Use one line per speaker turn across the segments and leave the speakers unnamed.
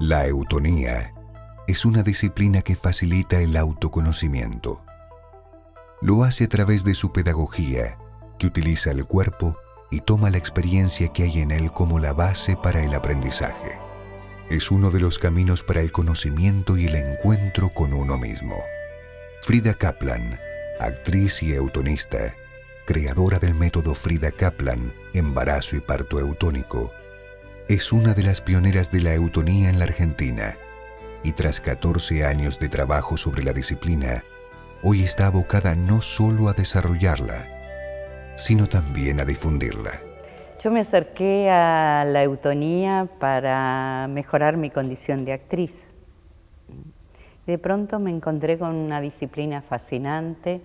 La eutonía es una disciplina que facilita el autoconocimiento. Lo hace a través de su pedagogía, que utiliza el cuerpo y toma la experiencia que hay en él como la base para el aprendizaje. Es uno de los caminos para el conocimiento y el encuentro con uno mismo. Frida Kaplan, actriz y eutonista, creadora del método Frida Kaplan, embarazo y parto eutónico, es una de las pioneras de la eutonía en la Argentina y tras 14 años de trabajo sobre la disciplina, hoy está abocada no solo a desarrollarla, sino también a difundirla.
Yo me acerqué a la eutonía para mejorar mi condición de actriz. De pronto me encontré con una disciplina fascinante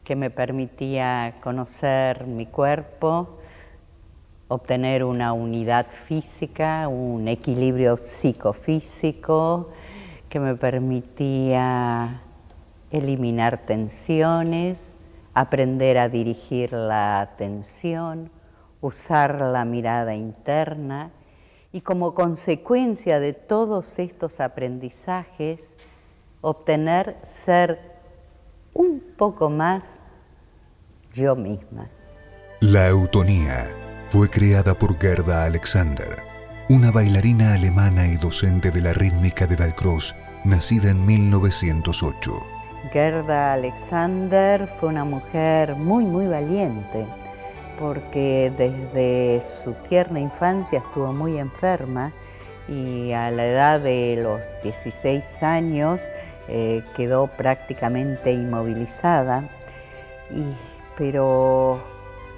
que me permitía conocer mi cuerpo, obtener una unidad física, un equilibrio psicofísico, que me permitía eliminar tensiones, aprender a dirigir la atención, usar la mirada interna y como consecuencia de todos estos aprendizajes, obtener ser un poco más yo misma.
La eutonía fue creada por Gerda Alexander, una bailarina alemana y docente de la rítmica de Dalcroze, nacida en 1908.
Gerda Alexander fue una mujer muy valiente, porque desde su tierna infancia estuvo muy enferma y a la edad de los 16 años quedó prácticamente inmovilizada, pero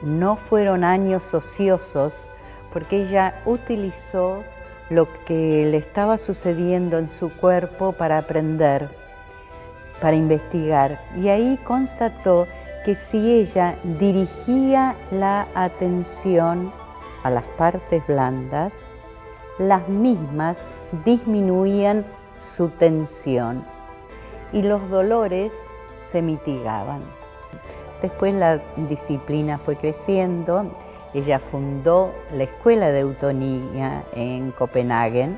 no fueron años ociosos porque ella utilizó lo que le estaba sucediendo en su cuerpo para aprender, para investigar, y ahí constató que si ella dirigía la atención a las partes blandas, las mismas disminuían su tensión y los dolores se mitigaban. Después la disciplina fue creciendo, ella fundó la Escuela de Eutonía en Copenhague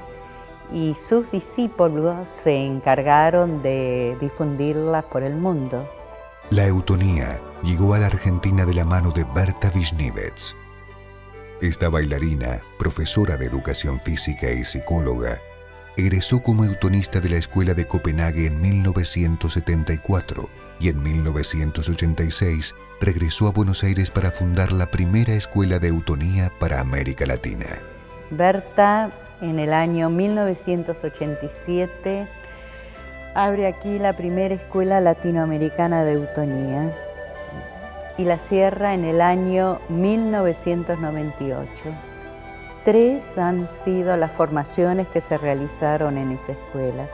y sus discípulos se encargaron de difundirla por el mundo.
La eutonía llegó a la Argentina de la mano de Berta Wisniewicz. Esta bailarina, profesora de educación física y psicóloga, egresó como eutonista de la Escuela de Copenhague en 1974 y en 1986 regresó a Buenos Aires para fundar la primera escuela de eutonía para América Latina.
Berta, en el año 1987, abre aquí la primera escuela latinoamericana de eutonía y la cierra en el año 1998. 3 han sido las formaciones que se realizaron en esa escuela.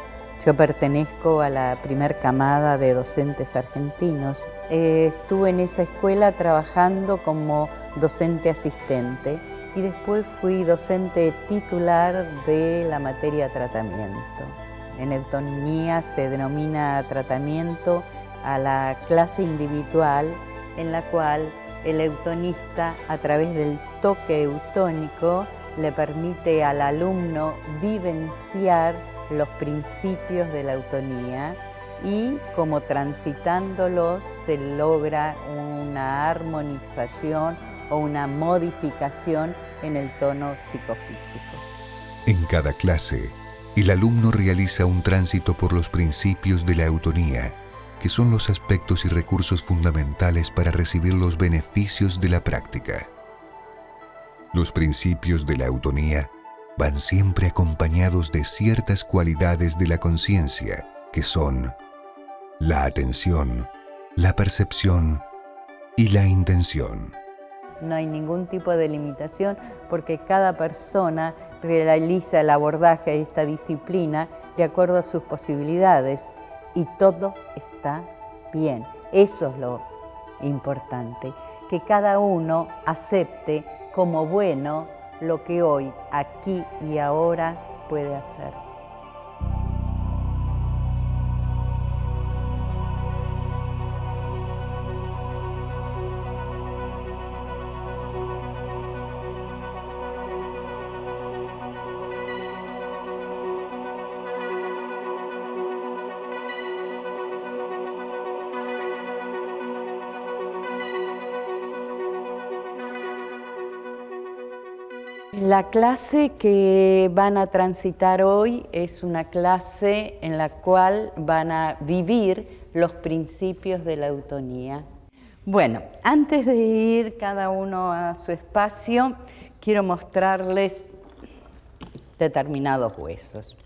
Yo pertenezco a la primer camada de docentes argentinos. Estuve en esa escuela trabajando como docente asistente y después fui docente titular de la materia tratamiento. En eutonía se denomina tratamiento a la clase individual en la cual el eutonista, a través del toque eutónico, le permite al alumno vivenciar los principios de la eutonía y, como transitándolos, se logra una armonización o una modificación en el tono psicofísico.
En cada clase, el alumno realiza un tránsito por los principios de la eutonía, que son los aspectos y recursos fundamentales para recibir los beneficios de la práctica. Los principios de la eutonía van siempre acompañados de ciertas cualidades de la conciencia, que son la atención, la percepción y la intención.
No hay ningún tipo de limitación porque cada persona realiza el abordaje a esta disciplina de acuerdo a sus posibilidades y todo está bien. Eso es lo importante, que cada uno acepte como bueno lo que hoy, aquí y ahora puede hacer. La clase que van a transitar hoy es una clase en la cual van a vivir los principios de la eutonía. Bueno, antes de ir cada uno a su espacio, quiero mostrarles determinados huesos.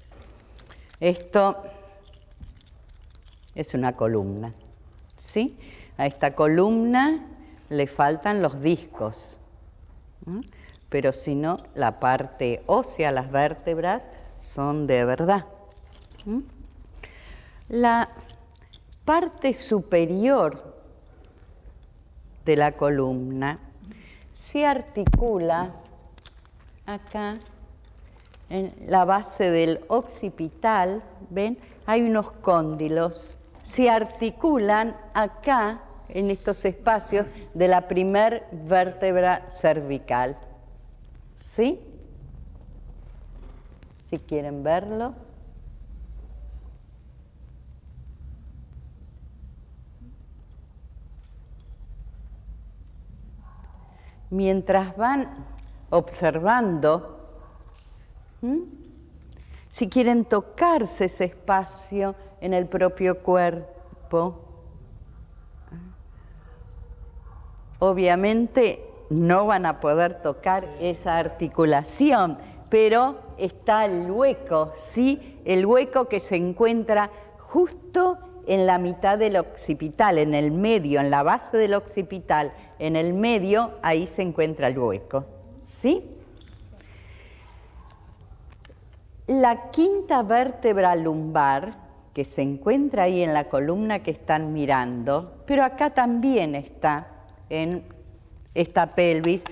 Esto es una columna, ¿sí? A esta columna le faltan los discos, ¿no? Pero si no, la parte ósea, las vértebras, son de verdad. La parte superior de la columna se articula acá en la base del occipital, ¿ven? Hay unos cóndilos. Se articulan acá, en estos espacios, de la primer vértebra cervical. ¿Sí? Si quieren verlo. Mientras van observando, si quieren tocarse ese espacio en el propio cuerpo, obviamente no van a poder tocar esa articulación, pero está el hueco, ¿sí? El hueco que se encuentra justo en la mitad del occipital, en el medio, en la base del occipital, en el medio, ahí se encuentra el hueco, ¿sí? La quinta vértebra lumbar, que se encuentra ahí en la columna que están mirando, pero acá también está en esta pelvis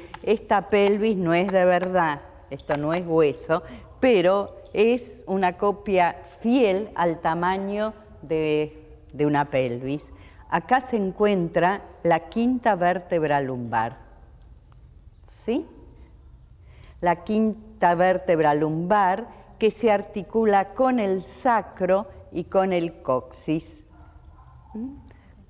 no es de verdad, esto no es hueso, pero es una copia fiel al tamaño de una pelvis. Acá se encuentra la quinta vértebra lumbar, ¿sí? La quinta vértebra lumbar que se articula con el sacro y con el coxis,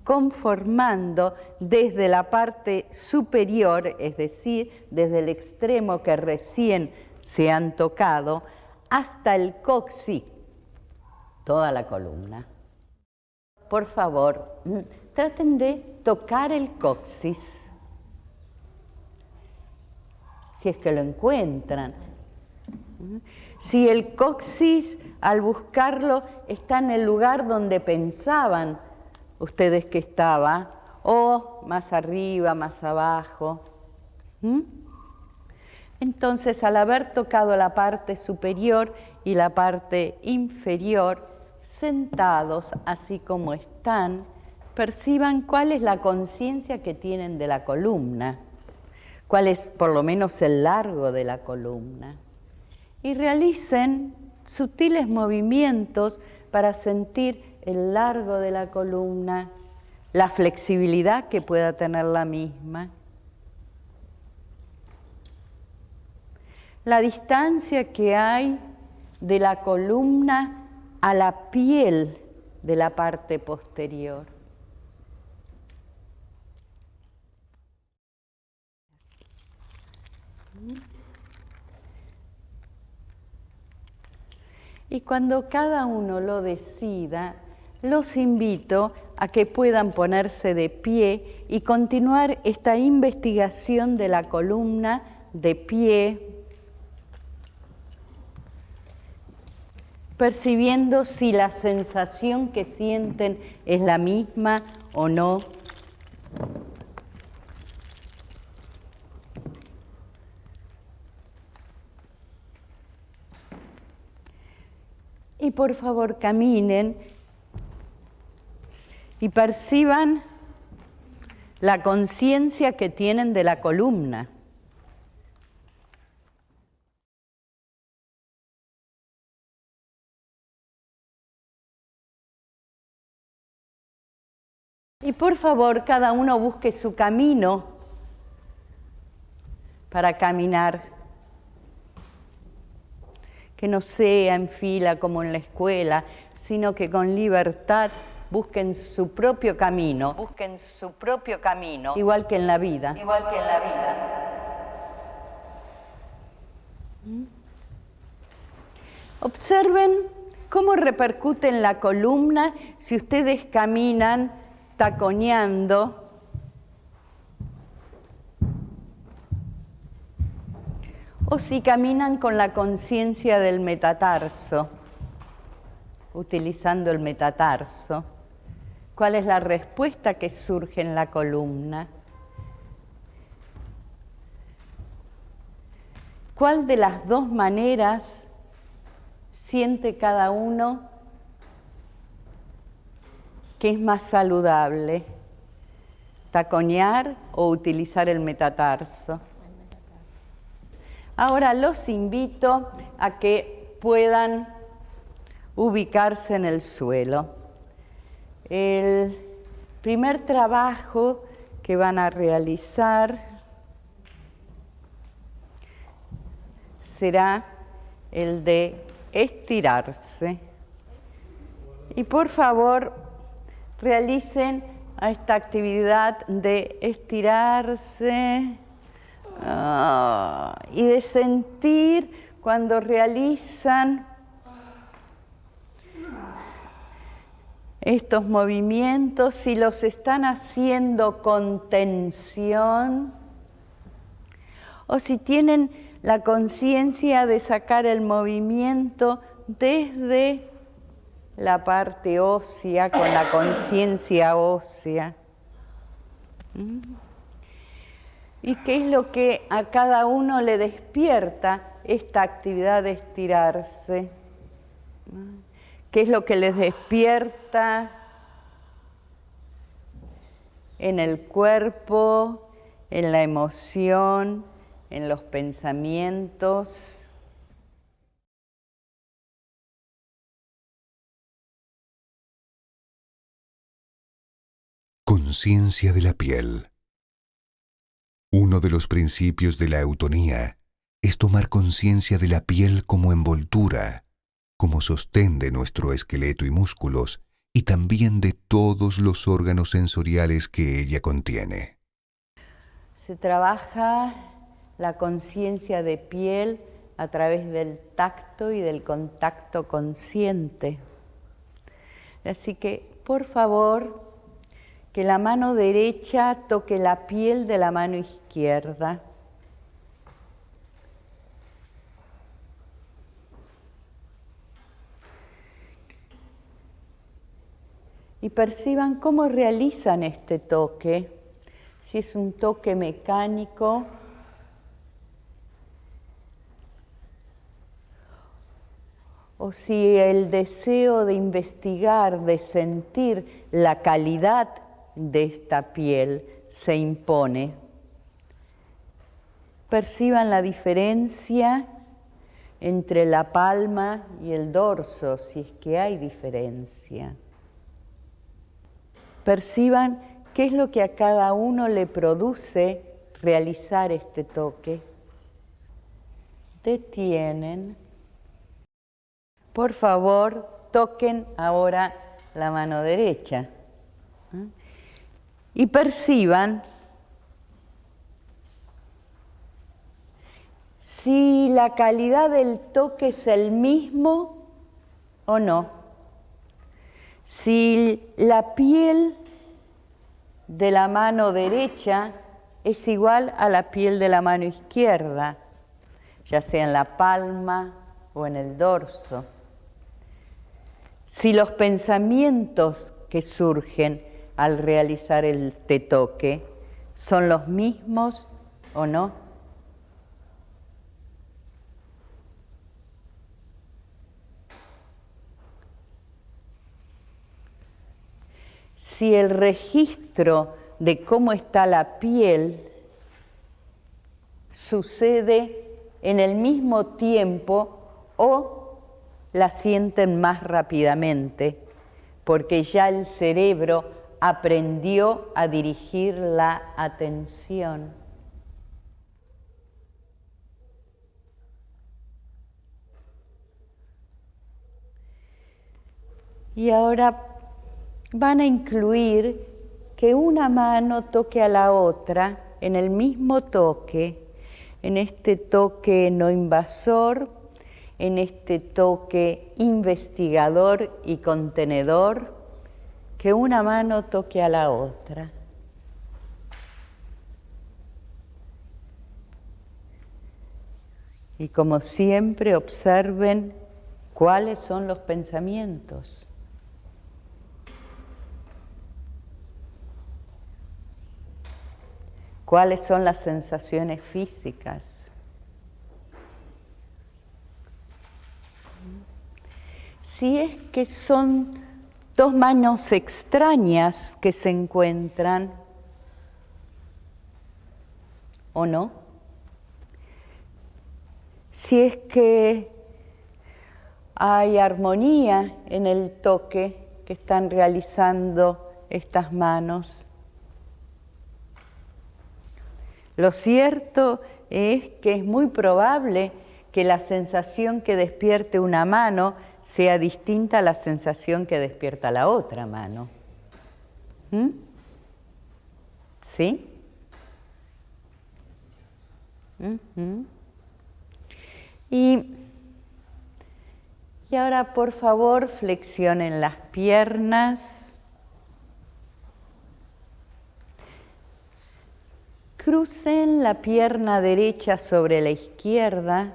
conformando desde la parte superior, es decir, desde el extremo que recién se han tocado, hasta el coxis, toda la columna. Por favor, traten de tocar el coxis, si es que lo encuentran. Si el coxis, al buscarlo, está en el lugar donde pensaban ustedes que estaba, o más arriba, más abajo. Entonces, al haber tocado la parte superior y la parte inferior, sentados así como están, perciban cuál es la conciencia que tienen de la columna, cuál es por lo menos el largo de la columna, y realicen sutiles movimientos para sentir el largo de la columna, la flexibilidad que pueda tener la misma, la distancia que hay de la columna a la piel de la parte posterior. Y cuando cada uno lo decida, los invito a que puedan ponerse de pie y continuar esta investigación de la columna de pie, percibiendo si la sensación que sienten es la misma o no. Y por favor caminen y perciban la conciencia que tienen de la columna. Y por favor, cada uno busque su camino para caminar. Que no sea en fila como en la escuela, sino que con libertad busquen su propio camino. Busquen su propio camino. Igual que en la vida. Igual que en la vida. Observen cómo repercute en la columna si ustedes caminan taconeando o si caminan con la conciencia del metatarso, utilizando el metatarso. ¿Cuál es la respuesta que surge en la columna? ¿Cuál de las dos maneras siente cada uno que es más saludable? ¿Taconear o utilizar el metatarso? Ahora los invito a que puedan ubicarse en el suelo. El primer trabajo que van a realizar será el de estirarse. Y por favor, realicen esta actividad de estirarse y de sentir cuando realizan estos movimientos, si los están haciendo con tensión o si tienen la conciencia de sacar el movimiento desde la parte ósea, con la conciencia ósea. ¿Y qué es lo que a cada uno le despierta esta actividad de estirarse? ¿Qué es lo que les despierta en el cuerpo, en la emoción, en los pensamientos?
Conciencia de la piel. Uno de los principios de la eutonía es tomar conciencia de la piel como envoltura, como sostén de nuestro esqueleto y músculos, y también de todos los órganos sensoriales que ella contiene.
Se trabaja la conciencia de piel a través del tacto y del contacto consciente. Así que, por favor, que la mano derecha toque la piel de la mano izquierda. Y perciban cómo realizan este toque, si es un toque mecánico o si el deseo de investigar, de sentir la calidad de esta piel se impone. Perciban la diferencia entre la palma y el dorso, si es que hay diferencia. Perciban qué es lo que a cada uno le produce realizar este toque. Detienen. Por favor, toquen ahora la mano derecha. Y perciban si la calidad del toque es el mismo o no. Si la piel de la mano derecha es igual a la piel de la mano izquierda, ya sea en la palma o en el dorso. Si los pensamientos que surgen al realizar este toque son los mismos o no. Si el registro de cómo está la piel sucede en el mismo tiempo o la sienten más rápidamente, porque ya el cerebro aprendió a dirigir la atención. Y ahora van a incluir que una mano toque a la otra en el mismo toque, en este toque no invasor, en este toque investigador y contenedor, que una mano toque a la otra. Y como siempre, observen cuáles son los pensamientos. ¿Cuáles son las sensaciones físicas? Si es que son dos manos extrañas que se encuentran, ¿o no? Si es que hay armonía en el toque que están realizando estas manos. Lo cierto es que es muy probable que la sensación que despierte una mano sea distinta a la sensación que despierta la otra mano. ¿Sí? Y ahora, por favor, flexionen las piernas. Crucen la pierna derecha sobre la izquierda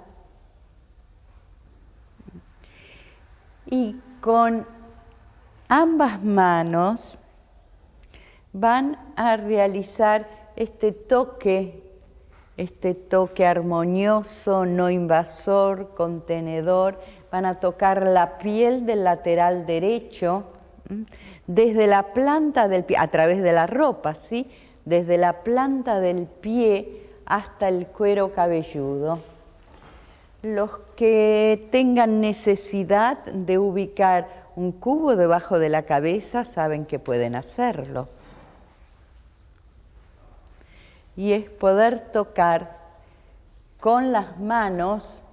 y con ambas manos van a realizar este toque armonioso, no invasor, contenedor. Van a tocar la piel del lateral derecho desde la planta del pie, a través de la ropa, ¿sí? Desde la planta del pie hasta el cuero cabelludo. Los que tengan necesidad de ubicar un cubo debajo de la cabeza saben que pueden hacerlo. Y es poder tocar con las manos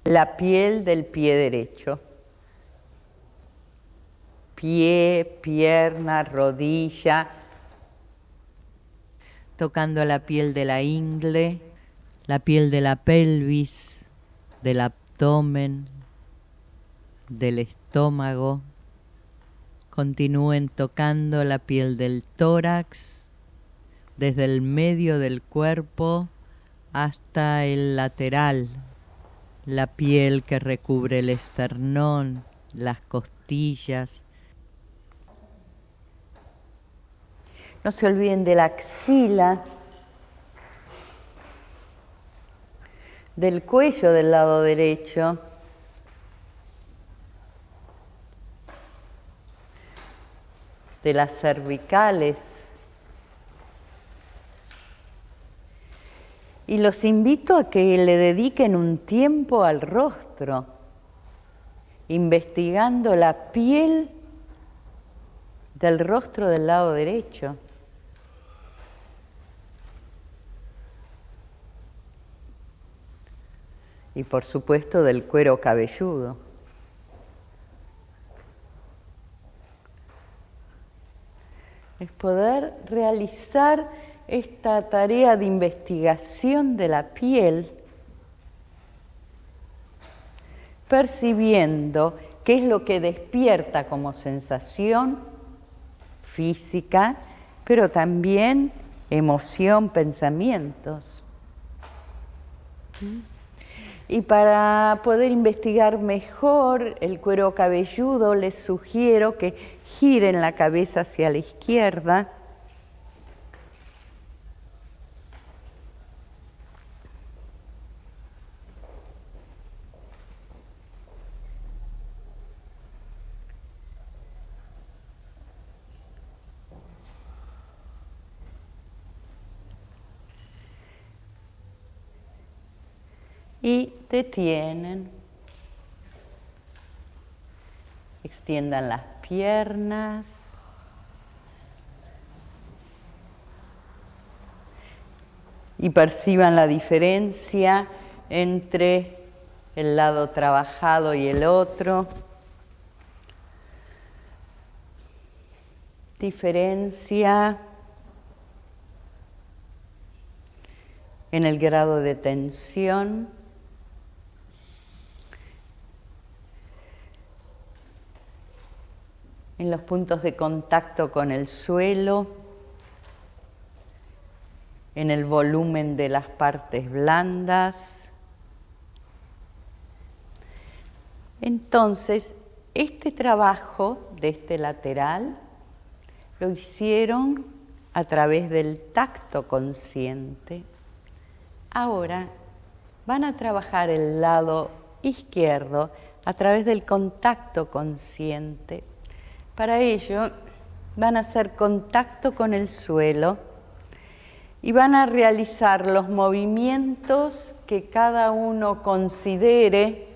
la piel del pie derecho. Pie, pierna, rodilla, tocando la piel de la ingle, la piel de la pelvis, del abdomen, del estómago. Continúen tocando la piel del tórax, desde el medio del cuerpo hasta el lateral, la piel que recubre el esternón, las costillas. No se olviden de la axila, del cuello del lado derecho, de las cervicales. Y los invito a que le dediquen un tiempo al rostro, investigando la piel del rostro del lado derecho. Y por supuesto del cuero cabelludo. Es poder realizar esta tarea de investigación de la piel, percibiendo qué es lo que despierta como sensación física, pero también emoción, pensamientos. Y para poder investigar mejor el cuero cabelludo, les sugiero que giren la cabeza hacia la izquierda. Y detienen. Extiendan las piernas. Y perciban la diferencia entre el lado trabajado y el otro. Diferencia en el grado de tensión. En los puntos de contacto con el suelo, en el volumen de las partes blandas. Entonces, este trabajo de este lateral lo hicieron a través del tacto consciente. Ahora van a trabajar el lado izquierdo a través del contacto consciente. Para ello van a hacer contacto con el suelo y van a realizar los movimientos que cada uno considere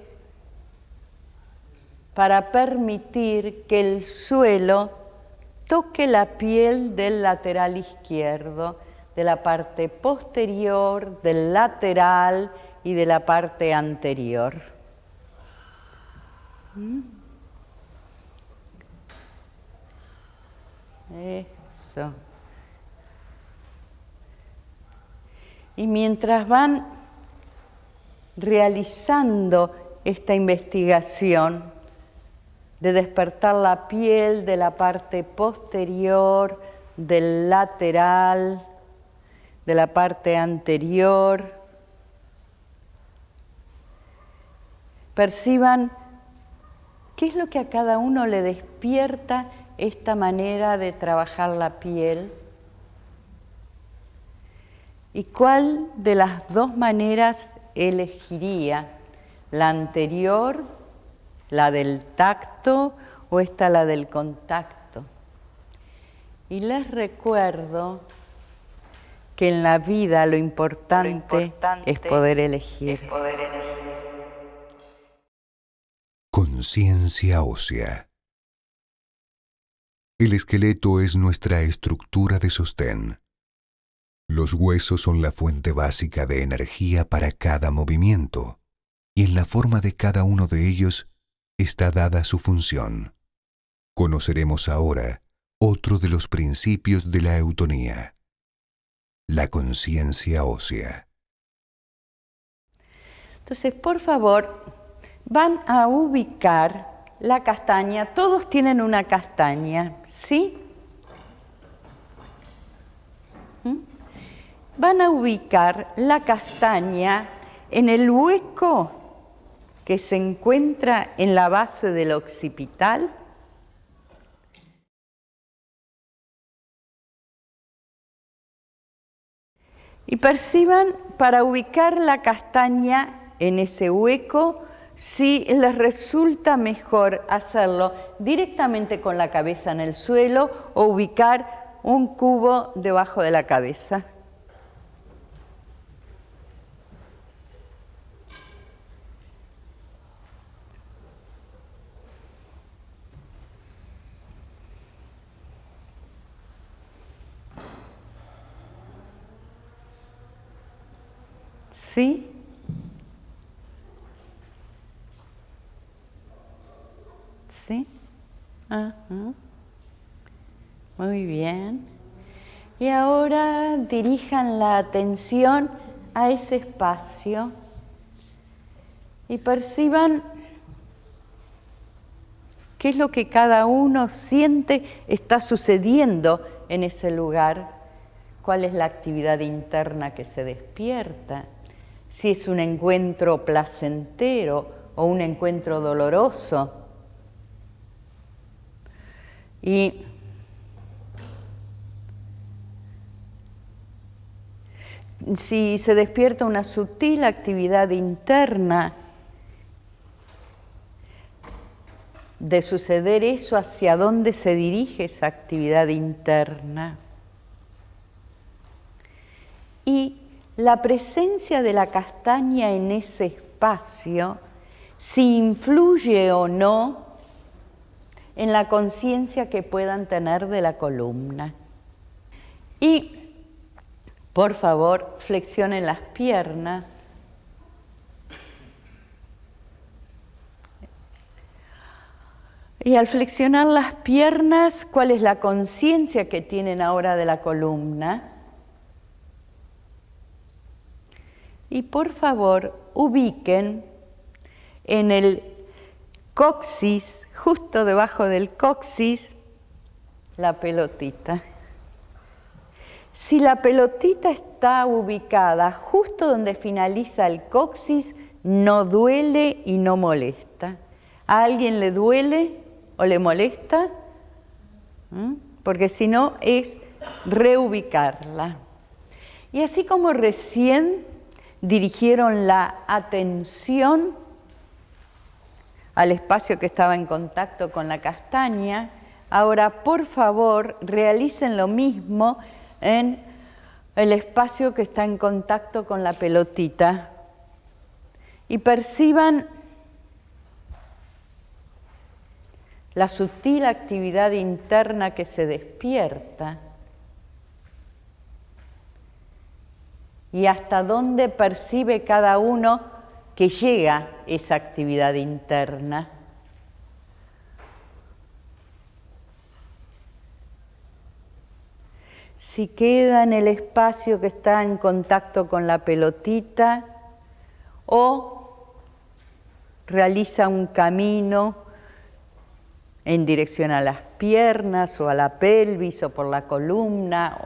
para permitir que el suelo toque la piel del lateral izquierdo, de la parte posterior, del lateral y de la parte anterior. Eso. Y mientras van realizando esta investigación de despertar la piel de la parte posterior, del lateral, de la parte anterior, perciban qué es lo que a cada uno le despierta esta manera de trabajar la piel y cuál de las dos maneras elegiría, la anterior, la del tacto o esta la del contacto. Y les recuerdo que en la vida lo importante es poder elegir.
Conciencia ósea. El esqueleto es nuestra estructura de sostén. Los huesos son la fuente básica de energía para cada movimiento, y en la forma de cada uno de ellos está dada su función. Conoceremos ahora otro de los principios de la eutonía, la conciencia ósea.
Entonces, por favor, van a ubicar la castaña. Todos tienen una castaña, ¿sí? Van a ubicar la castaña en el hueco que se encuentra en la base del occipital. Y perciban, para ubicar la castaña en ese hueco, si les resulta mejor hacerlo directamente con la cabeza en el suelo o ubicar un cubo debajo de la cabeza. ¿Sí? ¿Sí? Ajá. Muy bien. Y ahora dirijan la atención a ese espacio y perciban qué es lo que cada uno siente está sucediendo en ese lugar, cuál es la actividad interna que se despierta. Si es un encuentro placentero o un encuentro doloroso. Y si se despierta una sutil actividad interna, de suceder eso, ¿hacia dónde se dirige esa actividad interna? Y la presencia de la castaña en ese espacio, si influye o no en la conciencia que puedan tener de la columna. Y, por favor, flexionen las piernas. Y al flexionar las piernas, ¿cuál es la conciencia que tienen ahora de la columna? Y por favor, ubiquen en el coxis, justo debajo del coxis, la pelotita. Si la pelotita está ubicada justo donde finaliza el coxis, no duele y no molesta. ¿A alguien le duele o le molesta? Porque si no, es reubicarla. Y así como recién dirigieron la atención al espacio que estaba en contacto con la castaña, ahora por favor realicen lo mismo en el espacio que está en contacto con la pelotita y perciban la sutil actividad interna que se despierta y hasta dónde percibe cada uno que llega esa actividad interna. Si queda en el espacio que está en contacto con la pelotita o realiza un camino en dirección a las piernas o a la pelvis o por la columna.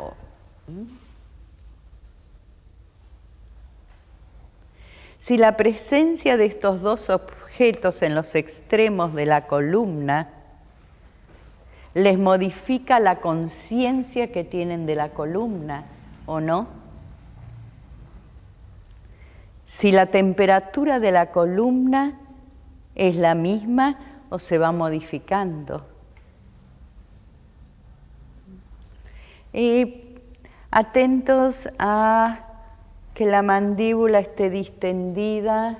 Si la presencia de estos dos objetos en los extremos de la columna les modifica la conciencia que tienen de la columna, ¿o no? Si la temperatura de la columna es la misma o se va modificando. Y atentos a que la mandíbula esté distendida,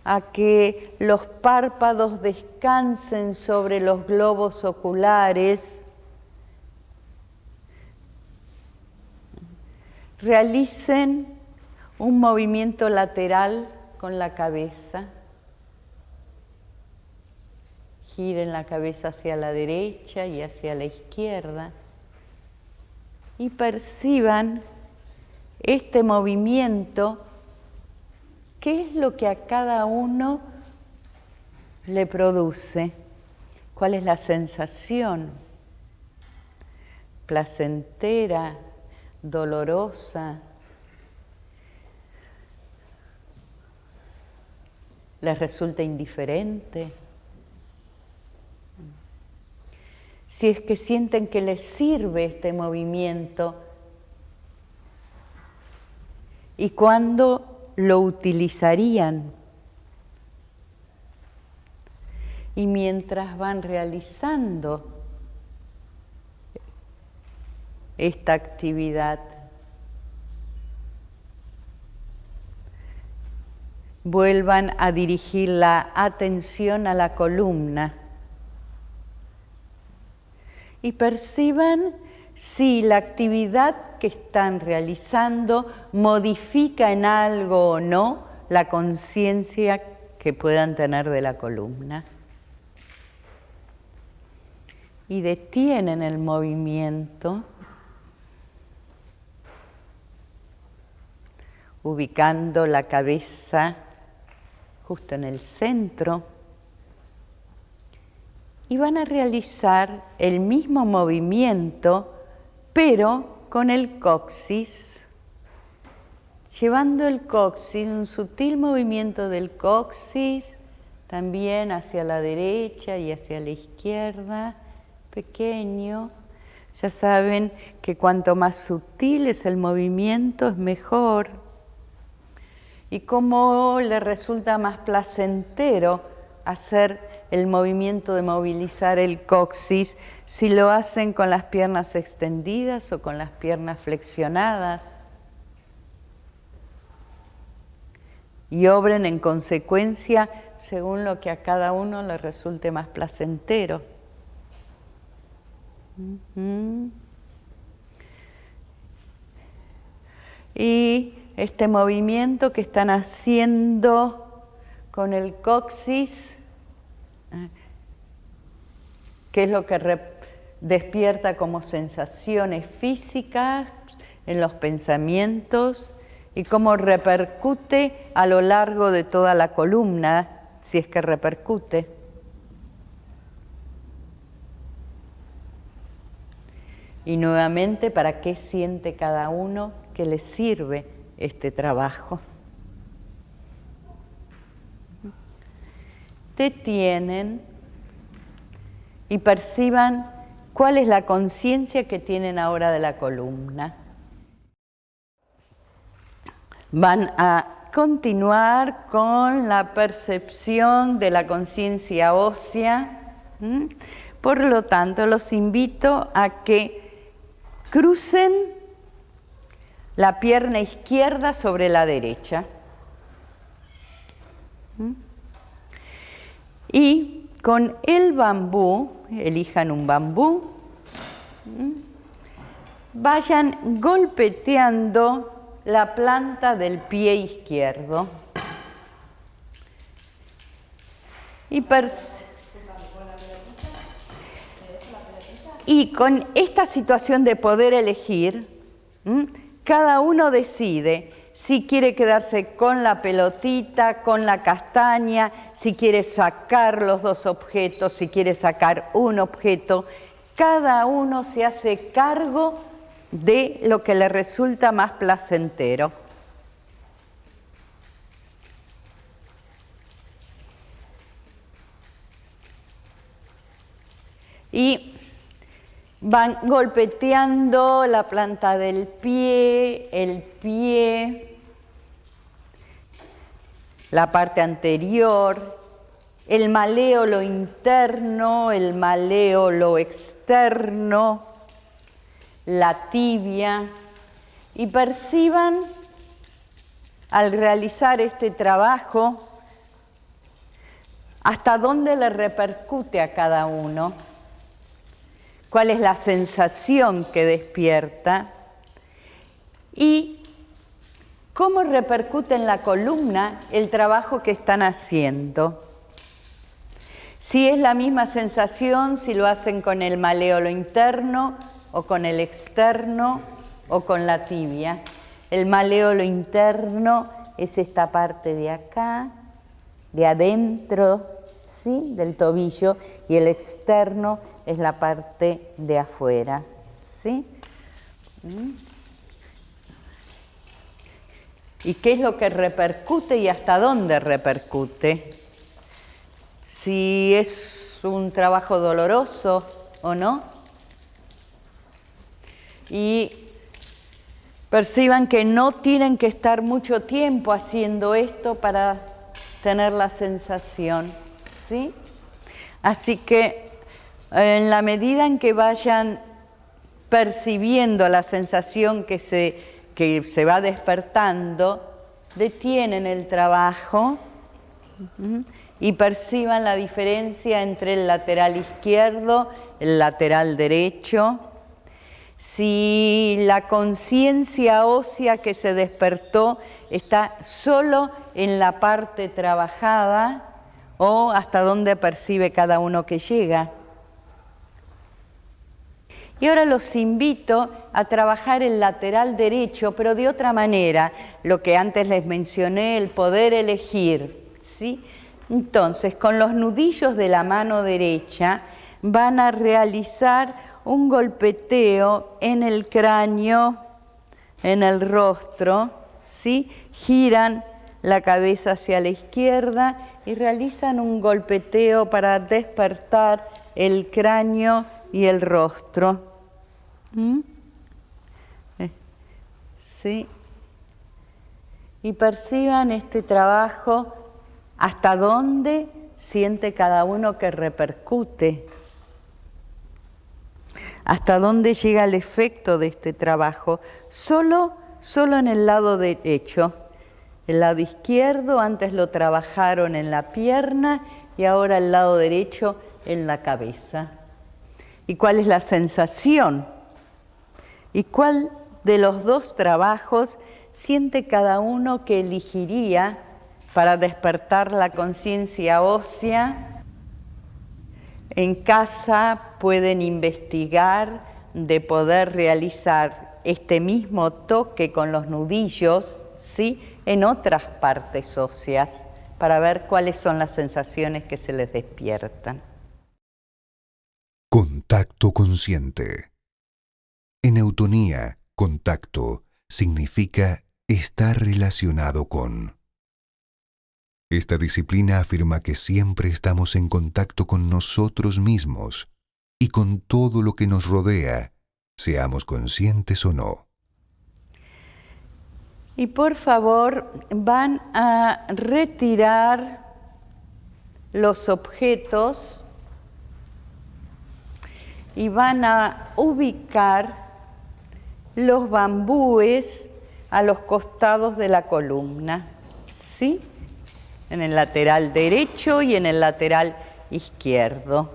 a que los párpados descansen sobre los globos oculares. Realicen un movimiento lateral con la cabeza. Giren la cabeza hacia la derecha y hacia la izquierda. Y perciban este movimiento, qué es lo que a cada uno le produce, cuál es la sensación, placentera, dolorosa, les resulta indiferente. Si es que sienten que les sirve este movimiento y cuándo lo utilizarían. Y mientras van realizando esta actividad, vuelvan a dirigir la atención a la columna y perciban si la actividad que están realizando modifica en algo o no la conciencia que puedan tener de la columna. Y detienen el movimiento, ubicando la cabeza justo en el centro, y van a realizar el mismo movimiento, pero con el coxis, llevando el coxis, un sutil movimiento del coxis, también hacia la derecha y hacia la izquierda, pequeño. Ya saben que cuanto más sutil es el movimiento, es mejor. Y cómo les resulta más placentero hacer el movimiento de movilizar el coxis, si lo hacen con las piernas extendidas o con las piernas flexionadas. Y obren en consecuencia según lo que a cada uno le resulte más placentero. Y este movimiento que están haciendo con el coxis, que es lo que despierta como sensaciones físicas en los pensamientos y cómo repercute a lo largo de toda la columna, si es que repercute. Y nuevamente, ¿para qué siente cada uno que le sirve este trabajo? Detienen y perciban cuál es la conciencia que tienen ahora de la columna. Van a continuar con la percepción de la conciencia ósea. Por lo tanto, los invito a que crucen la pierna izquierda sobre la derecha. Y con el bambú, elijan un bambú, vayan golpeteando la planta del pie izquierdo. Y con esta situación de poder elegir, cada uno decide si quiere quedarse con la pelotita, con la castaña, si quiere sacar los dos objetos, si quiere sacar un objeto. Cada uno se hace cargo de lo que le resulta más placentero. Y van golpeteando la planta del pie, el pie, la parte anterior, el maléolo interno, el maléolo externo, la tibia, y perciban al realizar este trabajo hasta dónde le repercute a cada uno. ¿Cuál es la sensación que despierta? Y cómo repercute en la columna el trabajo que están haciendo. Si es la misma sensación, si lo hacen con el maléolo interno o con el externo o con la tibia. El maléolo interno es esta parte de acá, de adentro, ¿sí?, del tobillo, y el externo es la parte de afuera, ¿sí? ¿Y qué es lo que repercute y hasta dónde repercute? Si es un trabajo doloroso o no. Y perciban que no tienen que estar mucho tiempo haciendo esto para tener la sensación, ¿sí? Así que en la medida en que vayan percibiendo la sensación que se va despertando, detienen el trabajo y perciban la diferencia entre el lateral izquierdo, el lateral derecho. Si la conciencia ósea que se despertó está solo en la parte trabajada o hasta dónde percibe cada uno que llega. Y ahora los invito a trabajar el lateral derecho, pero de otra manera, lo que antes les mencioné, el poder elegir, ¿sí? Entonces, con los nudillos de la mano derecha van a realizar un golpeteo en el cráneo, en el rostro, ¿sí? Giran la cabeza hacia la izquierda y realizan un golpeteo para despertar el cráneo y el rostro. ¿Sí? Y perciban este trabajo hasta dónde siente cada uno que repercute, hasta dónde llega el efecto de este trabajo, solo en el lado derecho. El lado izquierdo antes lo trabajaron en la pierna y ahora el lado derecho en la cabeza. ¿Y cuál es la sensación? ¿Y cuál de los dos trabajos siente cada uno que elegiría para despertar la conciencia ósea? En casa pueden investigar de poder realizar este mismo toque con los nudillos, ¿sí?, en otras partes óseas para ver cuáles son las sensaciones que se les despiertan.
Contacto consciente. En eutonía, contacto significa estar relacionado con. Esta disciplina afirma que siempre estamos en contacto con nosotros mismos y con todo lo que nos rodea, seamos conscientes o no.
Y por favor, van a retirar los objetos y van a ubicar los bambúes a los costados de la columna, ¿sí?, en el lateral derecho y en el lateral izquierdo,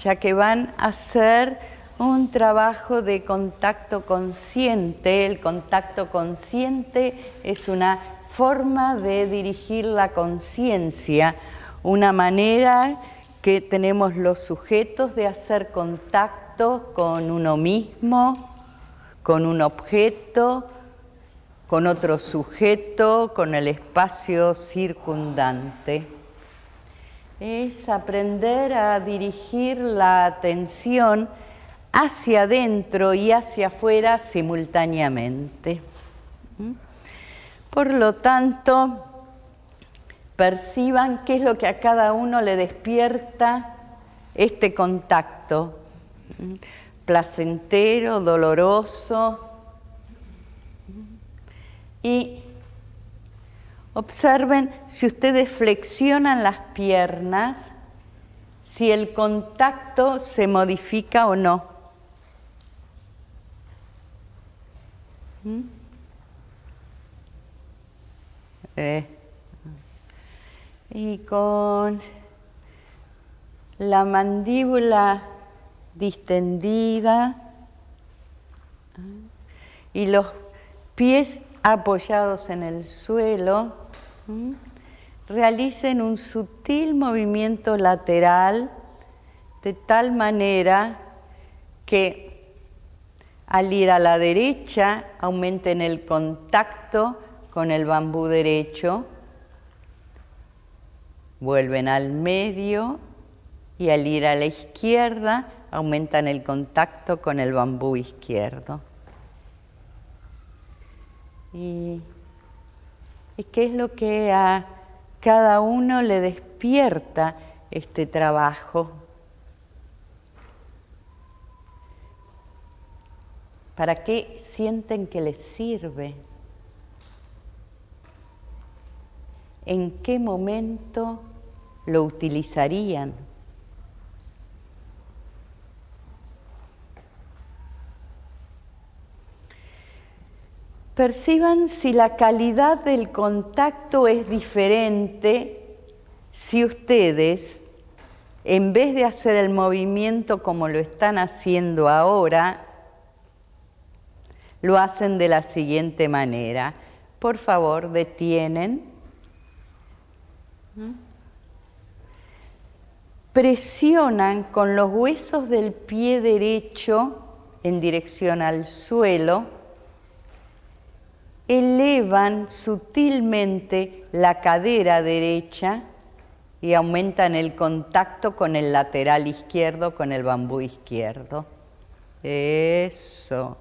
ya que van a hacer un trabajo de contacto consciente. El contacto consciente es una forma de dirigir la conciencia, una manera que tenemos los sujetos de hacer contacto con uno mismo, con un objeto, con otro sujeto, con el espacio circundante. Es aprender a dirigir la atención hacia adentro y hacia afuera simultáneamente. Por lo tanto, perciban qué es lo que a cada uno le despierta este contacto, placentero, doloroso. Y observen si ustedes flexionan las piernas, si el contacto se modifica o no. Y con la mandíbula distendida y los pies apoyados en el suelo, realicen un sutil movimiento lateral de tal manera que al ir a la derecha aumenten el contacto con el bambú derecho, vuelven al medio y al ir a la izquierda aumentan el contacto con el bambú izquierdo. ¿Y qué es lo que a cada uno le despierta este trabajo? ¿Para qué sienten que les sirve? ¿En qué momento lo utilizarían? Perciban si la calidad del contacto es diferente si ustedes, en vez de hacer el movimiento como lo están haciendo ahora, lo hacen de la siguiente manera. Por favor, detienen. Presionan con los huesos del pie derecho en dirección al suelo. Elevan sutilmente la cadera derecha y aumentan el contacto con el lateral izquierdo, con el bambú izquierdo. Eso.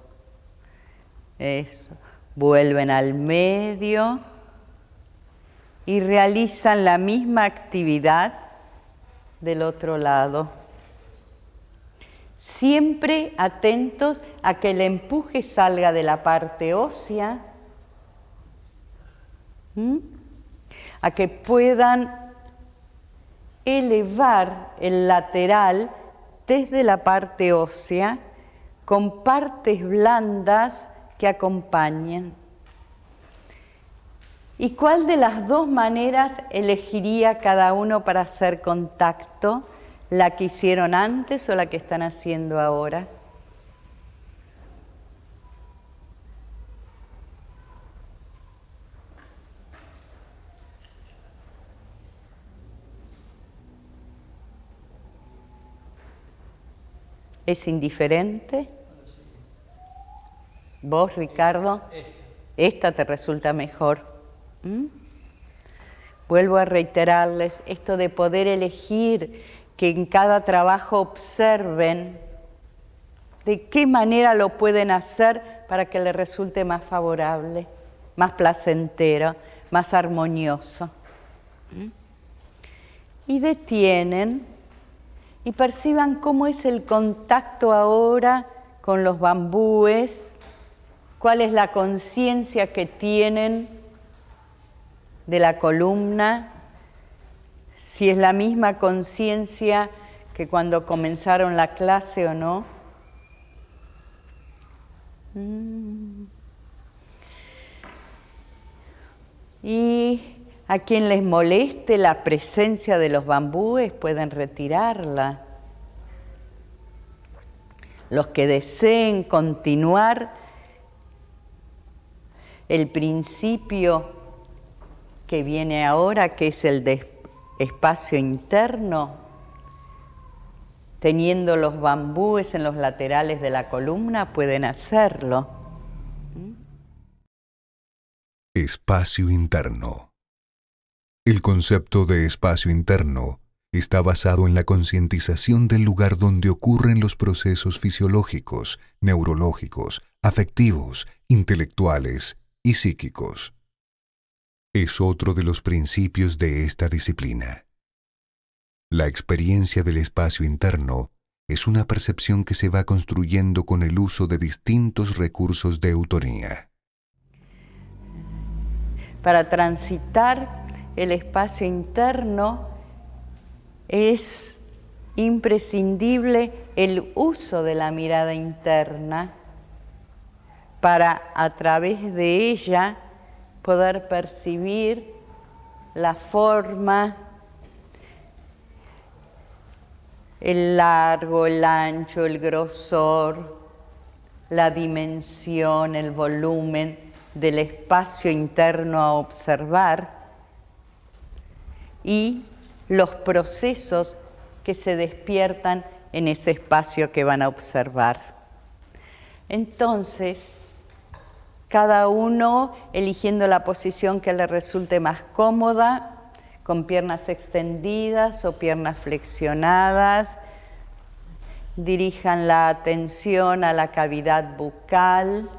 Eso. Vuelven al medio y realizan la misma actividad del otro lado. Siempre atentos a que el empuje salga de la parte ósea, a que puedan elevar el lateral desde la parte ósea con partes blandas que acompañen. ¿Y cuál de las dos maneras elegiría cada uno para hacer contacto? ¿La que hicieron antes o la que están haciendo ahora? ¿Es indiferente? ¿Vos, Ricardo? Esta te resulta mejor. ¿Mm? Vuelvo a reiterarles esto de poder elegir, que en cada trabajo observen de qué manera lo pueden hacer para que les resulte más favorable, más placentero, más armonioso. Y detienen y perciban cómo es el contacto ahora con los bambúes, cuál es la conciencia que tienen de la columna, si es la misma conciencia que cuando comenzaron la clase o no. Y a quien les moleste la presencia de los bambúes pueden retirarla. Los que deseen continuar el principio que viene ahora, que es el de espacio interno, teniendo los bambúes en los laterales de la columna, pueden hacerlo.
Espacio interno. El concepto de espacio interno está basado en la concientización del lugar donde ocurren los procesos fisiológicos, neurológicos, afectivos, intelectuales y psíquicos. Es otro de los principios de esta disciplina. La experiencia del espacio interno es una percepción que se va construyendo con el uso de distintos recursos de eutonía.
Para transitar el espacio interno es imprescindible el uso de la mirada interna para, a través de ella, poder percibir la forma, el largo, el ancho, el grosor, la dimensión, el volumen del espacio interno a observar y los procesos que se despiertan en ese espacio que van a observar. Entonces, cada uno eligiendo la posición que le resulte más cómoda, con piernas extendidas o piernas flexionadas, dirijan la atención a la cavidad bucal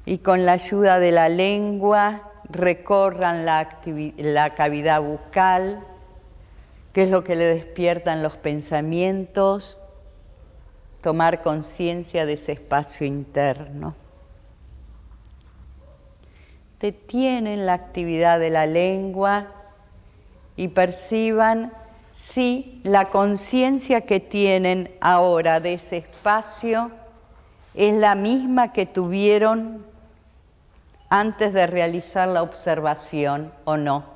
y con la ayuda de la lengua recorran la cavidad bucal, que es lo que le despiertan los pensamientos, tomar conciencia de ese espacio interno. Detienen la actividad de la lengua y perciban si la conciencia que tienen ahora de ese espacio es la misma que tuvieron antes de realizar la observación o no.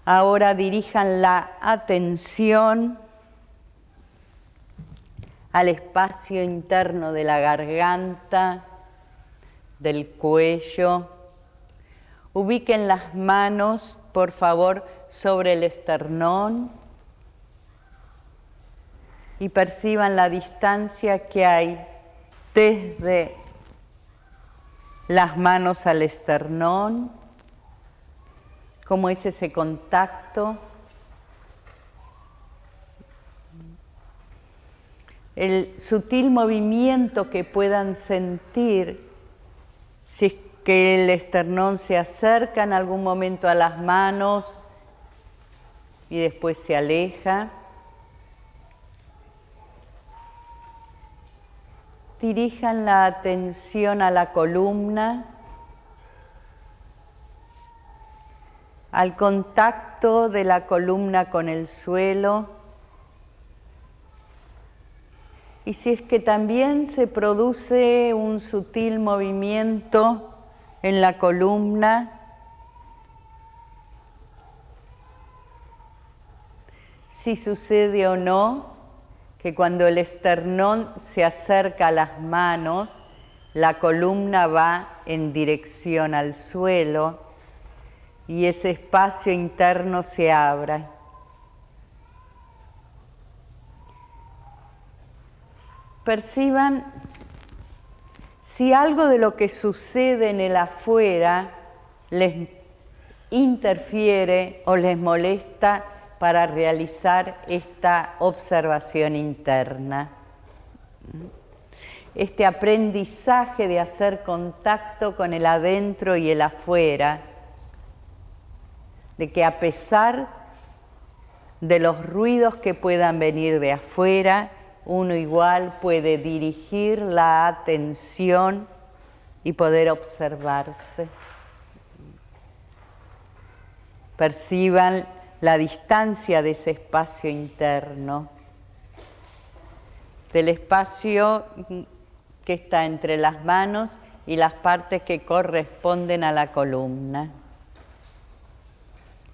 Ahora dirijan la atención al espacio interno de la garganta, del cuello. Ubiquen las manos, por favor, sobre el esternón y perciban la distancia que hay desde las manos al esternón, cómo es ese contacto. El sutil movimiento que puedan sentir si es que el esternón se acerca en algún momento a las manos y después se aleja. Dirijan la atención a la columna, al contacto de la columna con el suelo. Y si es que también se produce un sutil movimiento en la columna, si sucede o no que cuando el esternón se acerca a las manos, la columna va en dirección al suelo y ese espacio interno se abre. perciban si algo de lo que sucede en el afuera les interfiere o les molesta para realizar esta observación interna. Este aprendizaje de hacer contacto con el adentro y el afuera, de que a pesar de los ruidos que puedan venir de afuera, uno igual puede dirigir la atención y poder observarse. Perciban la distancia de ese espacio interno, del espacio que está entre las manos y las partes que corresponden a la columna,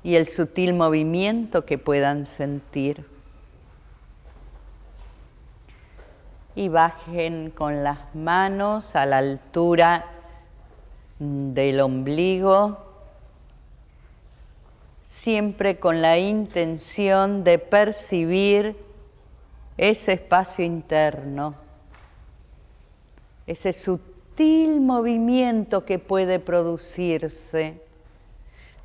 y el sutil movimiento que puedan sentir. Y bajen con las manos a la altura del ombligo, siempre con la intención de percibir ese espacio interno, ese sutil movimiento que puede producirse.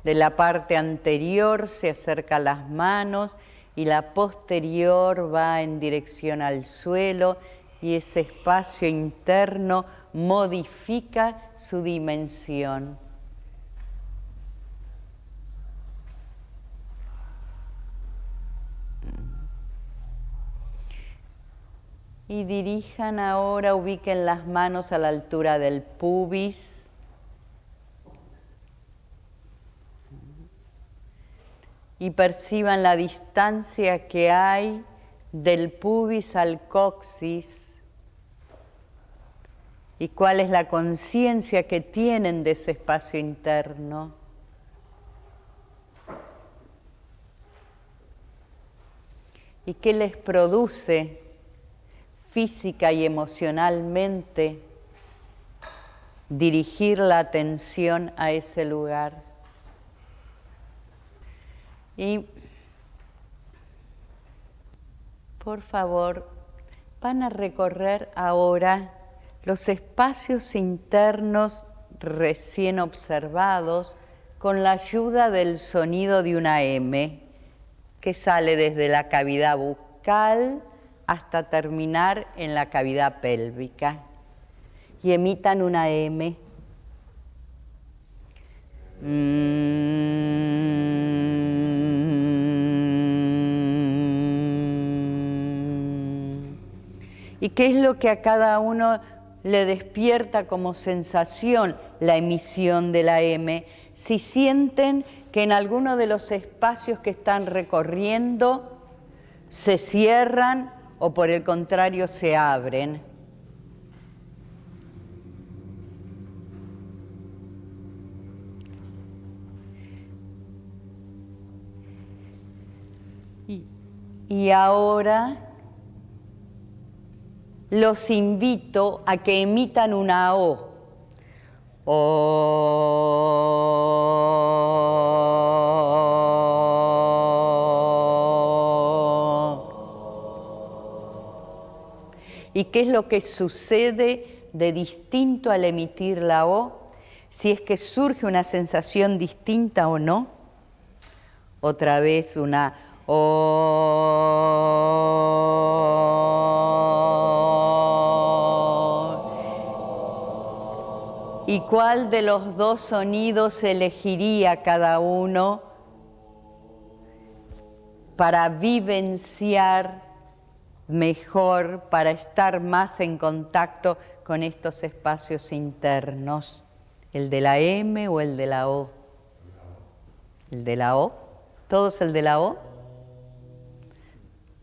De la parte anterior se acerca a las manos y la posterior va en dirección al suelo, y ese espacio interno modifica su dimensión. Y dirijan ahora, ubiquen las manos a la altura del pubis. Y perciban la distancia que hay del pubis al coxis. Y cuál es la conciencia que tienen de ese espacio interno. Y qué les produce física y emocionalmente dirigir la atención a ese lugar. Y por favor, van a recorrer ahora los espacios internos recién observados con la ayuda del sonido de una M que sale desde la cavidad bucal hasta terminar en la cavidad pélvica. Y emitan una M. ¿Y qué es lo que a cada uno le despierta como sensación la emisión de la M? Si sienten que en alguno de los espacios que están recorriendo se cierran o por el contrario se abren. Y ahora los invito a que emitan una O. ¿Y qué es lo que sucede de distinto al emitir la O? Si es que surge una sensación distinta o no. Otra vez una O. ¿Y cuál de los dos sonidos elegiría cada uno para vivenciar mejor, para estar más en contacto con estos espacios internos? ¿El de la M o el de la O? ¿El de la O? ¿Todos el de la O?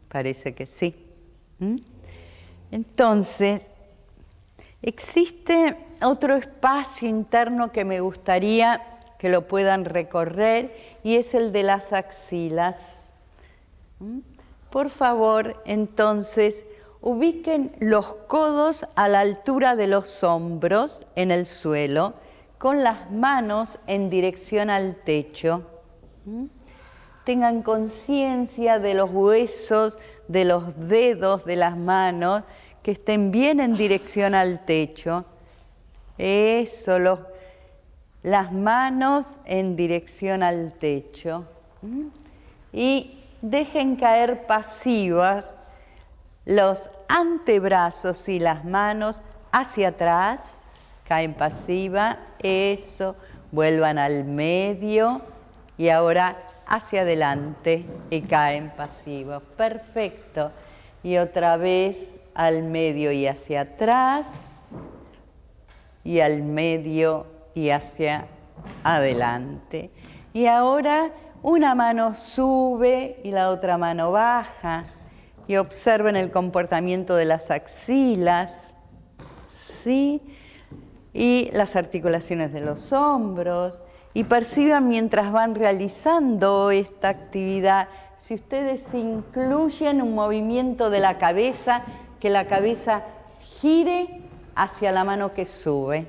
Parece que sí. Entonces, existe otro espacio interno que me gustaría que lo puedan recorrer, y es el de las axilas. Por favor, entonces, ubiquen los codos a la altura de los hombros en el suelo, con las manos en dirección al techo. Tengan conciencia de los huesos, de los dedos de las manos, que estén bien en dirección al techo. Eso, las manos en dirección al techo. Y dejen caer pasivas los antebrazos y las manos hacia atrás, caen pasiva, eso, vuelvan al medio y ahora hacia adelante y caen pasivos. Perfecto. Y otra vez al medio y hacia atrás y al medio y hacia adelante. Y ahora una mano sube y la otra mano baja. Y observen el comportamiento de las axilas, ¿sí? Y las articulaciones de los hombros. Y perciban mientras van realizando esta actividad, si ustedes incluyen un movimiento de la cabeza, que la cabeza gire hacia la mano que sube.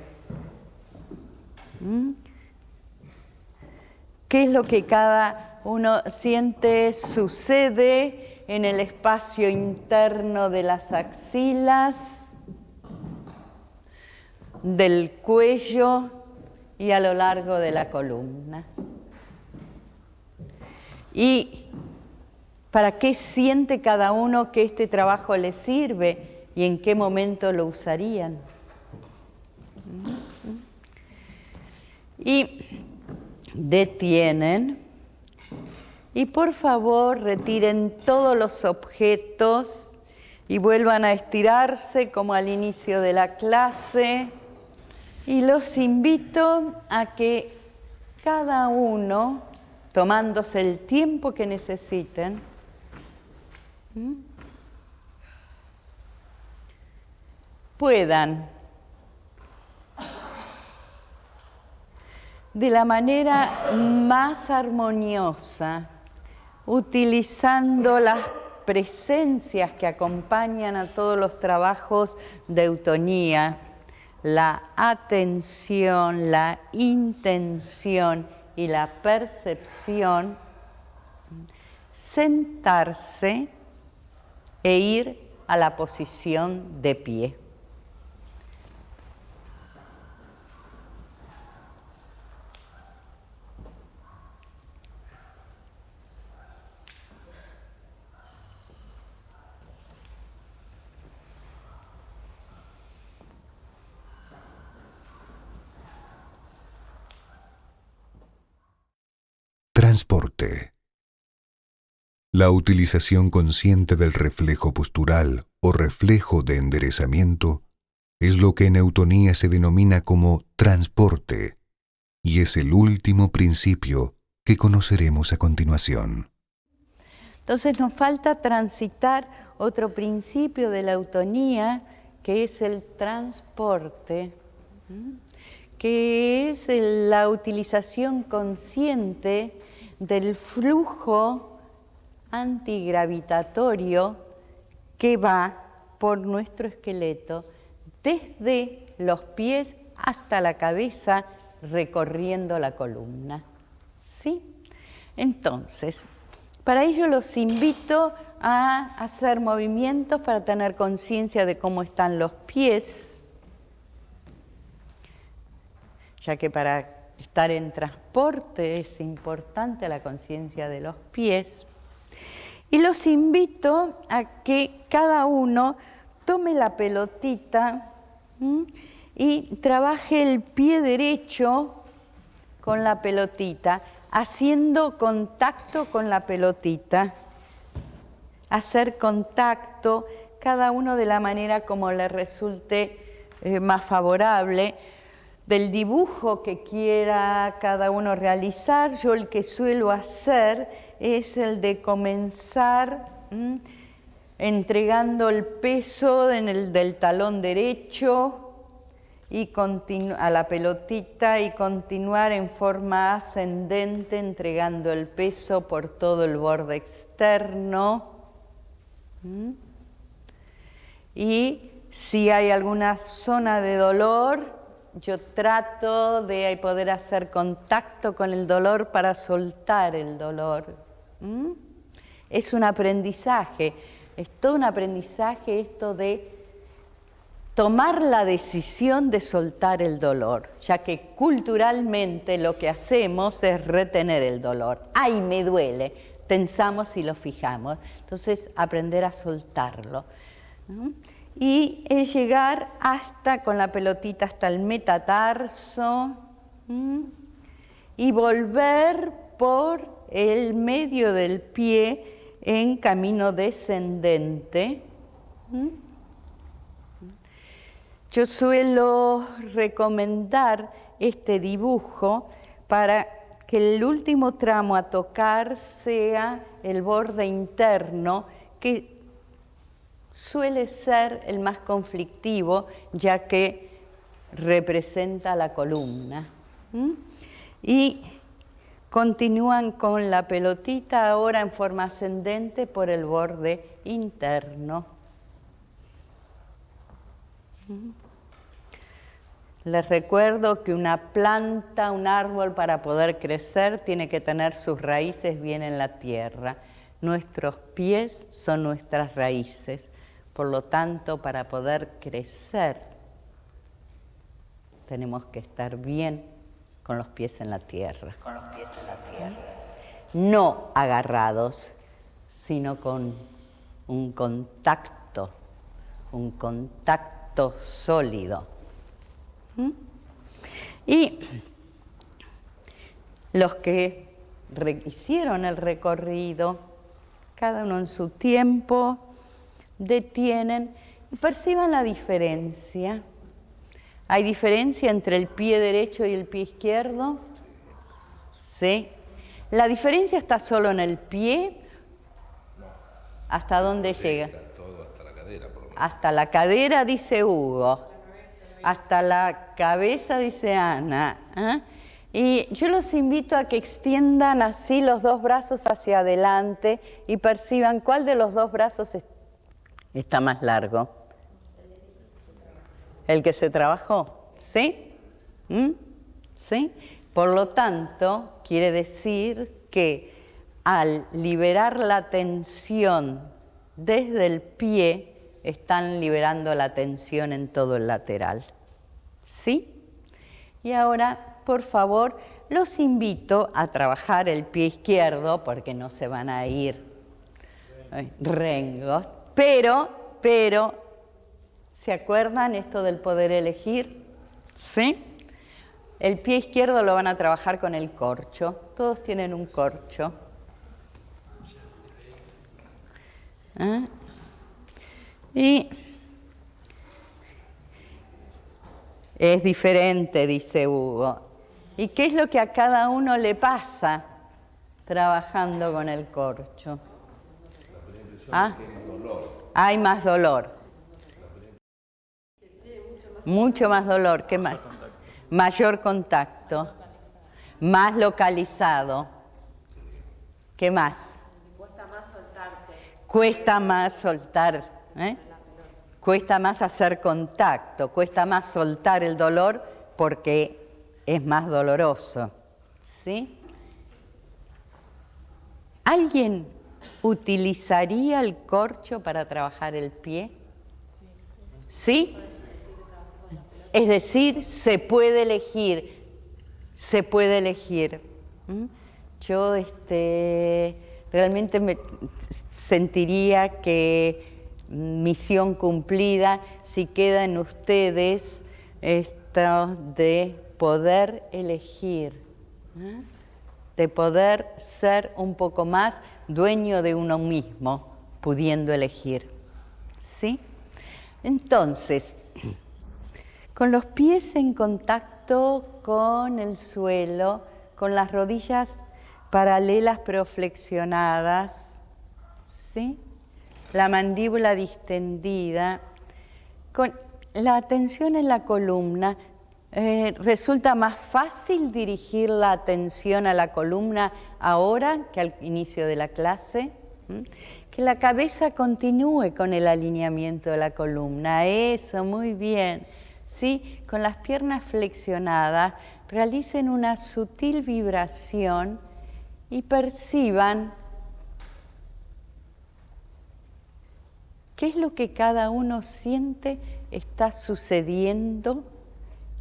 ¿Qué es lo que cada uno siente sucede en el espacio interno de las axilas, del cuello y a lo largo de la columna? ¿Y para qué siente cada uno que este trabajo les sirve y en qué momento lo usarían? Y detienen. Y por favor retiren todos los objetos y vuelvan a estirarse como al inicio de la clase. Y los invito a que cada uno, tomándose el tiempo que necesiten, puedan, de la manera más armoniosa, utilizando las presencias que acompañan a todos los trabajos de eutonía, la atención, la intención y la percepción, sentarse e ir a la posición de pie.
Transporte. La utilización consciente del reflejo postural o reflejo de enderezamiento es lo que en eutonía se denomina como transporte y es el último principio que conoceremos a continuación.
Entonces nos falta transitar otro principio de la eutonía, que es el transporte, que es la utilización consciente del flujo antigravitatorio que va por nuestro esqueleto desde los pies hasta la cabeza, recorriendo la columna. ¿Sí? Entonces, para ello los invito a hacer movimientos para tener conciencia de cómo están los pies, ya que para estar en transporte es importante la conciencia de los pies. Y los invito a que cada uno tome la pelotita y trabaje el pie derecho con la pelotita, haciendo contacto con la pelotita. Hacer contacto, cada uno de la manera como le resulte más favorable, del dibujo que quiera cada uno realizar. Yo el que suelo hacer es el de comenzar entregando el peso del talón derecho y a la pelotita y continuar en forma ascendente entregando el peso por todo el borde externo. Y si hay alguna zona de dolor, yo trato de poder hacer contacto con el dolor para soltar el dolor. Es un aprendizaje, es todo un aprendizaje esto de tomar la decisión de soltar el dolor, ya que culturalmente lo que hacemos es retener el dolor. ¡Ay, me duele! Tensamos y lo fijamos. Entonces, aprender a soltarlo. Y es llegar hasta, con la pelotita, hasta el metatarso, y volver por el medio del pie en camino descendente. Yo suelo recomendar este dibujo para que el último tramo a tocar sea el borde interno, que suele ser el más conflictivo, ya que representa la columna. Y continúan con la pelotita ahora en forma ascendente por el borde interno. Les recuerdo que una planta, un árbol, para poder crecer, tiene que tener sus raíces bien en la tierra. Nuestros pies son nuestras raíces. Por lo tanto, para poder crecer, tenemos que estar bien con los pies en la tierra. No agarrados, sino con un contacto sólido. Y los que hicieron el recorrido, cada uno en su tiempo, detienen y perciban la diferencia. ¿Hay diferencia entre el pie derecho y el pie izquierdo? ¿Sí? ¿La diferencia está solo en el pie? ¿Hasta dónde llega?
Todo hasta la cadera, por lo menos.
Hasta la cadera, dice Hugo. Hasta la cabeza, dice Ana. Y yo los invito a que extiendan así los dos brazos hacia adelante y perciban cuál de los dos brazos está más largo. El que se trabajó, ¿sí? ¿Sí? Por lo tanto, quiere decir que al liberar la tensión desde el pie, están liberando la tensión en todo el lateral. ¿Sí? Y ahora, por favor, los invito a trabajar el pie izquierdo, porque no se van a ir rengos. Pero, ¿se acuerdan esto del poder elegir? ¿Sí? El pie izquierdo lo van a trabajar con el corcho. Todos tienen un corcho. Y es diferente, dice Hugo. ¿Y qué es lo que a cada uno le pasa trabajando con el corcho? Hay más dolor. Mucho más dolor. ¿Qué más? Mayor contacto. Más localizado. ¿Qué más?
Cuesta más soltarte.
Cuesta más soltar, cuesta más hacer contacto, cuesta más soltar el dolor porque es más doloroso, ¿sí? ¿Alguien utilizaría el corcho para trabajar el pie? ¿Sí? Es decir, se puede elegir, se puede elegir. Yo realmente me sentiría que misión cumplida si queda en ustedes esto de poder elegir, de poder ser un poco más dueño de uno mismo, pudiendo elegir. ¿Sí? Entonces, con los pies en contacto con el suelo, con las rodillas paralelas pero flexionadas, ¿sí? La mandíbula distendida, con la atención en la columna, resulta más fácil dirigir la atención a la columna ahora que al inicio de la clase. Que la cabeza continúe con el alineamiento de la columna. Eso, muy bien. ¿Sí? Con las piernas flexionadas, realicen una sutil vibración y perciban qué es lo que cada uno siente está sucediendo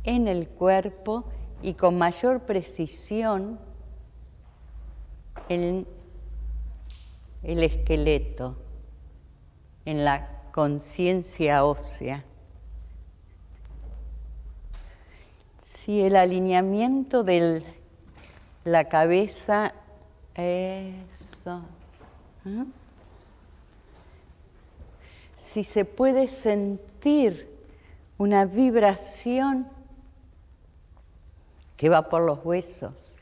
en el cuerpo y con mayor precisión en el esqueleto, en la conciencia ósea. Si el alineamiento de la cabeza, eso, ¿eh? Si se puede sentir una vibración que va por los huesos.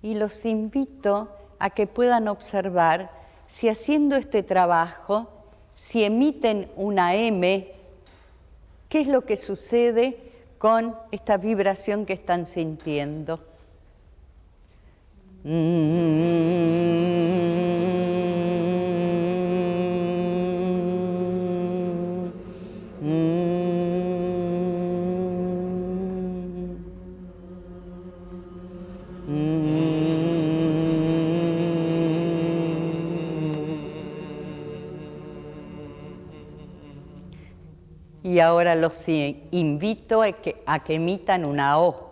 Y los invito a que puedan observar si haciendo este trabajo, si emiten una M, ¿qué es lo que sucede con esta vibración que están sintiendo? Y ahora los invito a que emitan una O.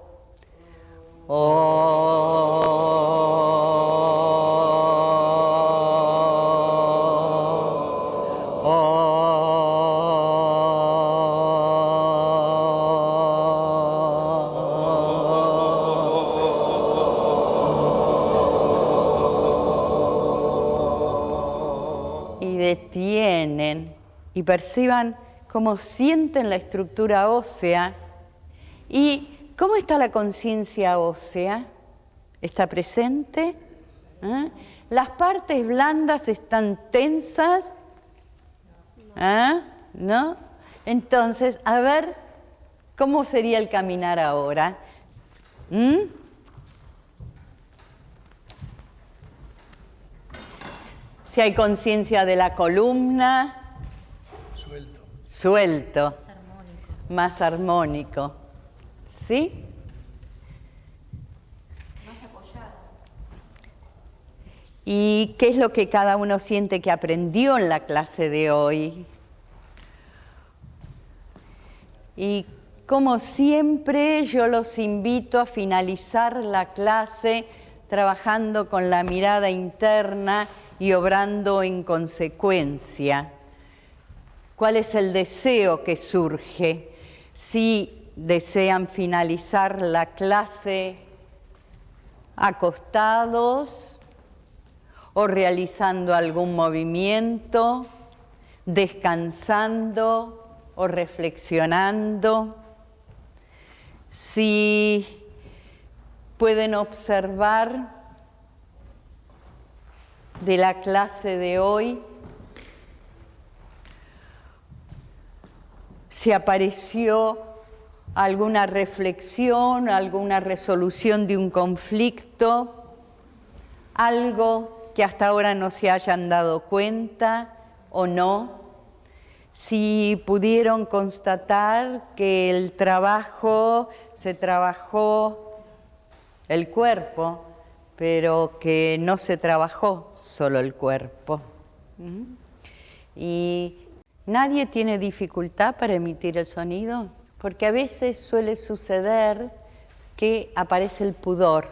Y detienen y perciban cómo sienten la estructura ósea y cómo está la conciencia ósea. ¿Está presente? ¿Eh? ¿Las partes blandas están tensas? ¿Eh? ¿No? Entonces, a ver, ¿cómo sería el caminar ahora? Si hay conciencia de la columna. Suelto, más armónico, ¿sí? Más apoyado. ¿Y qué es lo que cada uno siente que aprendió en la clase de hoy? Y como siempre, yo los invito a finalizar la clase trabajando con la mirada interna y obrando en consecuencia. ¿Cuál es el deseo que surge? Si desean finalizar la clase acostados o realizando algún movimiento, descansando o reflexionando. Si pueden observar de la clase de hoy, si apareció alguna reflexión, alguna resolución de un conflicto, algo que hasta ahora no se hayan dado cuenta o no, si pudieron constatar que el trabajo se trabajó el cuerpo, pero que no se trabajó solo el cuerpo. Y nadie tiene dificultad para emitir el sonido, porque a veces suele suceder que aparece el pudor,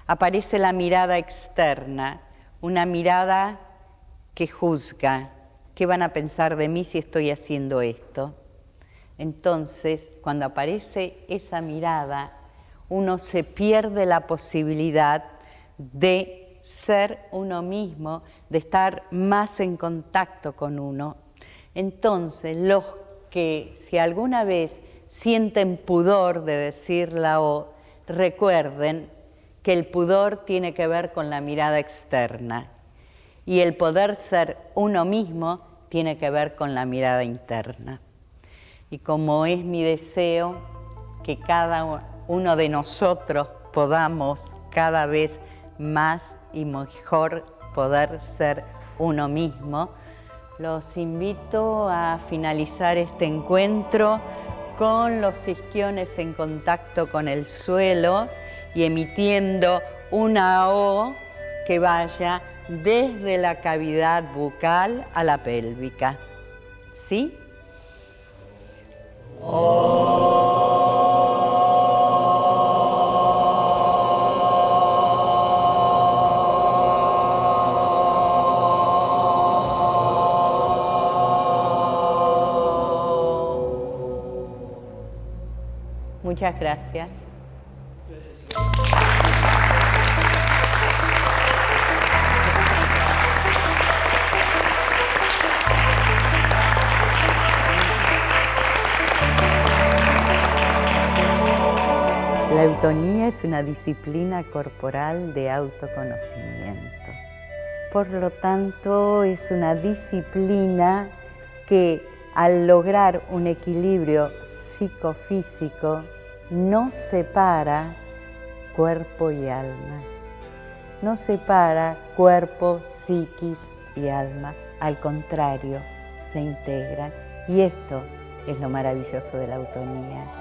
aparece la mirada externa, una mirada que juzga. ¿Qué van a pensar de mí si estoy haciendo esto? Entonces, cuando aparece esa mirada, uno se pierde la posibilidad de ser uno mismo, de estar más en contacto con uno. Entonces, los que si alguna vez sienten pudor de decir la O, recuerden que el pudor tiene que ver con la mirada externa y el poder ser uno mismo tiene que ver con la mirada interna. Y como es mi deseo que cada uno de nosotros podamos cada vez más y mejor poder ser uno mismo, los invito a finalizar este encuentro con los isquiones en contacto con el suelo y emitiendo una O que vaya desde la cavidad bucal a la pélvica. ¿Sí? Muchas gracias. La eutonía es una disciplina corporal de autoconocimiento. Por lo tanto, es una disciplina que al lograr un equilibrio psicofísico no separa cuerpo y alma. No separa cuerpo, psiquis y alma. Al contrario, se integran. Y esto es lo maravilloso de la eutonía.